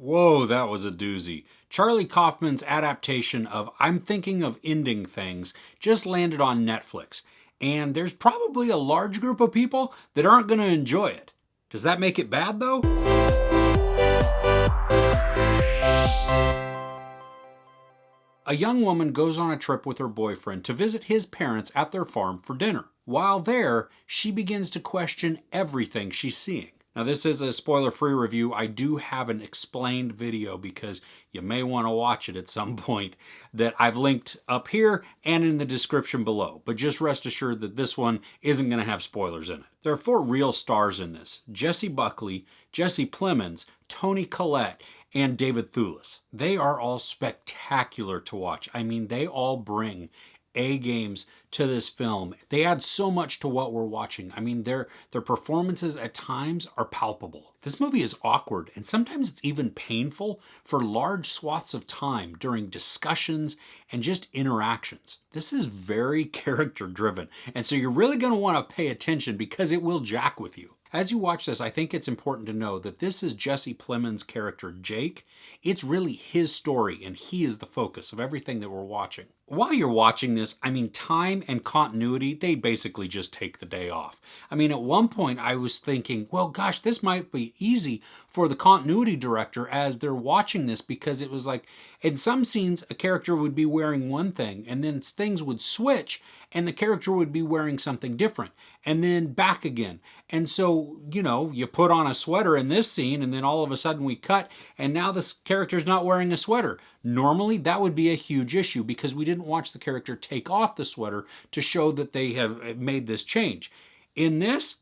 Whoa, that was a doozy. Charlie Kaufman's adaptation of I'm Thinking of Ending Things just landed on Netflix, and there's probably a large group of people that aren't going to enjoy it. Does that make it bad, though? A young woman goes on a trip with her boyfriend to visit his parents at their farm for dinner. While there, she begins to question everything she's seeing. Now, this is a spoiler-free review. I do have an explained video because you may want to watch it at some point that I've linked up here and in the description below. But just rest assured that this one isn't going to have spoilers in it. There are 4 real stars in this: Jessie Buckley, Jesse Plemons, Toni Collette, and David Thewlis. They are all spectacular to watch. I mean, they all bring A-games to this film. They add so much to what we're watching. I mean, their performances at times are palpable. This movie is awkward, and sometimes it's even painful for large swaths of time during discussions and just interactions. This is very character-driven, and so you're really going to want to pay attention because it will jack with you. As you watch this, I think it's important to know that this is Jesse Plemons' character, Jake. It's really his story, and he is the focus of everything that we're watching. While you're watching this, I mean, time and continuity, they basically just take the day off. I mean, at one point I was thinking, well, gosh, this might be easy for the continuity director as they're watching this, because it was like, in some scenes, a character would be wearing one thing, and then things would switch, and the character would be wearing something different, and then back again. And so, you know, you put on a sweater in this scene, and then all of a sudden we cut, and now this character's not wearing a sweater. Normally, that would be a huge issue because we didn't watch the character take off the sweater to show that they have made this change. In this,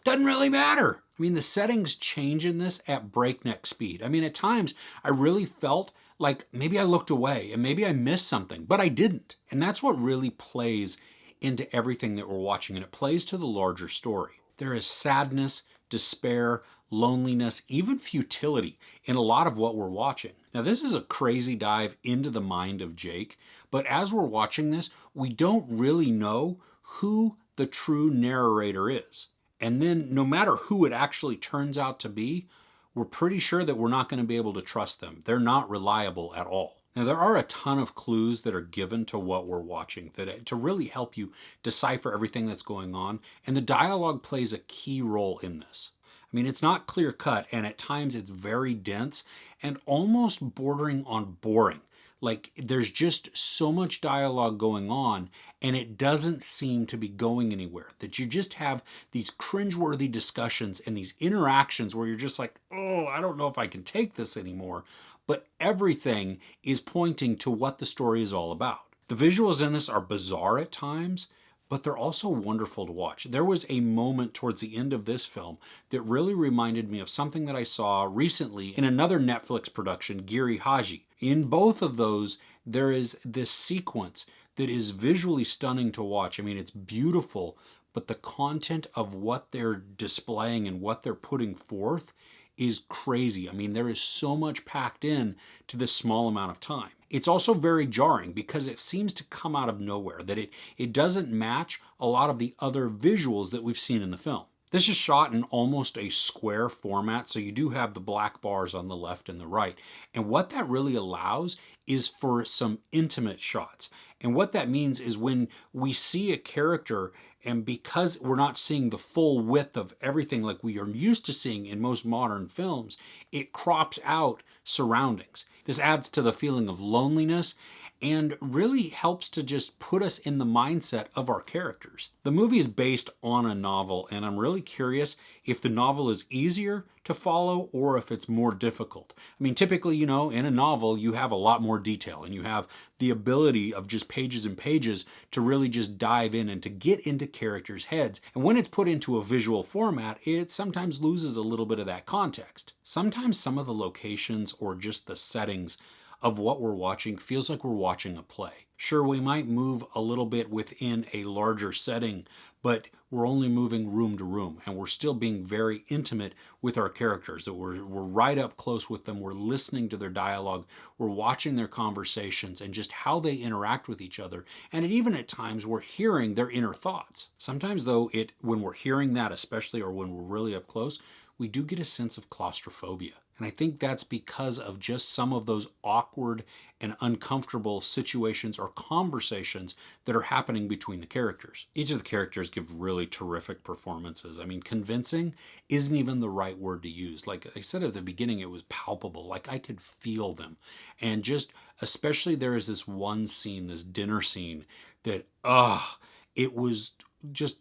doesn't really matter. I mean, the settings change in this at breakneck speed. I mean, at times, I really felt like maybe I looked away and maybe I missed something, but I didn't. And that's what really plays into everything that we're watching, and it plays to the larger story. There is sadness, despair, loneliness, even futility in a lot of what we're watching. Now, this is a crazy dive into the mind of Jake, but as we're watching this, we don't really know who the true narrator is. And then no matter who it actually turns out to be, we're pretty sure that we're not going to be able to trust them. They're not reliable at all. Now, there are a ton of clues that are given to what we're watching to really help you decipher everything that's going on, and the dialogue plays a key role in this. I mean, it's not clear-cut, and at times it's very dense and almost bordering on boring. Like, there's just so much dialogue going on, and it doesn't seem to be going anywhere. That you just have these cringeworthy discussions and these interactions where you're just like, oh, I don't know if I can take this anymore. But everything is pointing to what the story is all about. The visuals in this are bizarre at times, but they're also wonderful to watch. There was a moment towards the end of this film that really reminded me of something that I saw recently in another Netflix production, Giri Haji. In both of those, there is this sequence that is visually stunning to watch. I mean, it's beautiful, but the content of what they're displaying and what they're putting forth is crazy. I mean, there is so much packed in to this small amount of time. It's also very jarring because it seems to come out of nowhere, that it doesn't match a lot of the other visuals that we've seen in the film. This is shot in almost a square format, so you do have the black bars on the left and the right. And what that really allows is for some intimate shots. And what that means is when we see a character, and because we're not seeing the full width of everything like we are used to seeing in most modern films, it crops out surroundings. This adds to the feeling of loneliness and really helps to just put us in the mindset of our characters. The movie is based on a novel, and I'm really curious if the novel is easier to follow or if it's more difficult. I mean, typically, you know, in a novel, you have a lot more detail and you have the ability of just pages and pages to really just dive in and to get into characters' heads. And when it's put into a visual format, it sometimes loses a little bit of that context. Sometimes some of the locations or just the settings of what we're watching feels like we're watching a play. Sure, we might move a little bit within a larger setting, but we're only moving room to room, and we're still being very intimate with our characters, that we're right up close with them, we're listening to their dialogue, we're watching their conversations and just how they interact with each other, and even at times we're hearing their inner thoughts. Sometimes though, when we're hearing that especially, or when we're really up close, we do get a sense of claustrophobia. And I think that's because of just some of those awkward and uncomfortable situations or conversations that are happening between the characters. Each of the characters give really terrific performances. I mean, convincing isn't even the right word to use. Like I said at the beginning, it was palpable. Like I could feel them. And just, especially there is this one scene, this dinner scene that, it was just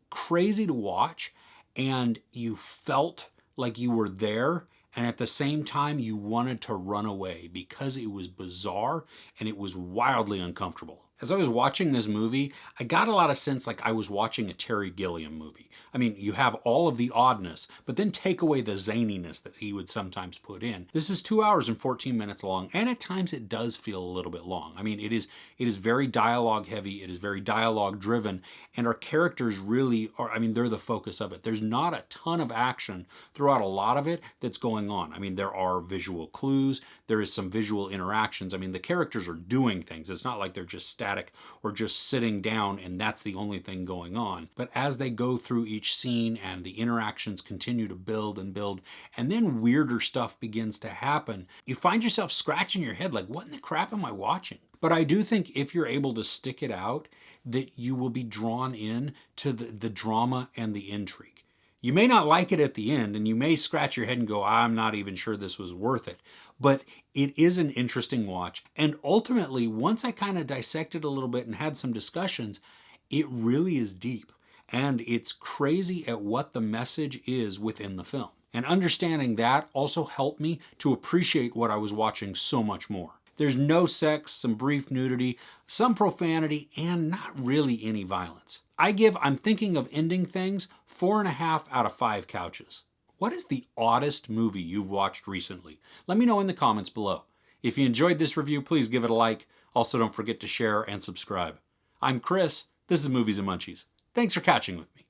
crazy to watch. And you felt like you were there, and at the same time you wanted to run away because it was bizarre and it was wildly uncomfortable. As I was watching this movie, I got a lot of sense like I was watching a Terry Gilliam movie. I mean, you have all of the oddness, but then take away the zaniness that he would sometimes put in. This is 2 hours and 14 minutes long, and at times it does feel a little bit long. I mean, it is very dialogue heavy, it is very dialogue driven, and our characters really are, I mean, they're the focus of it. There's not a ton of action throughout a lot of it that's going on. I mean, there are visual clues, there is some visual interactions. I mean, the characters are doing things. It's not like they're just static or just sitting down and that's the only thing going on. But as they go through each scene and the interactions continue to build and build, and then weirder stuff begins to happen, you find yourself scratching your head like, what in the crap am I watching? But I do think if you're able to stick it out, that you will be drawn in to the drama and the intrigue. You may not like it at the end, and you may scratch your head and go, I'm not even sure this was worth it. But it is an interesting watch. And ultimately, once I kind of dissected a little bit and had some discussions, it really is deep. And it's crazy at what the message is within the film. And understanding that also helped me to appreciate what I was watching so much more. There's no sex, some brief nudity, some profanity, and not really any violence. I'm thinking of ending things, 4.5 out of 5 couches. What is the oddest movie you've watched recently? Let me know in the comments below. If you enjoyed this review, please give it a like. Also, don't forget to share and subscribe. I'm Chris. This is Movies and Munchies. Thanks for catching with me.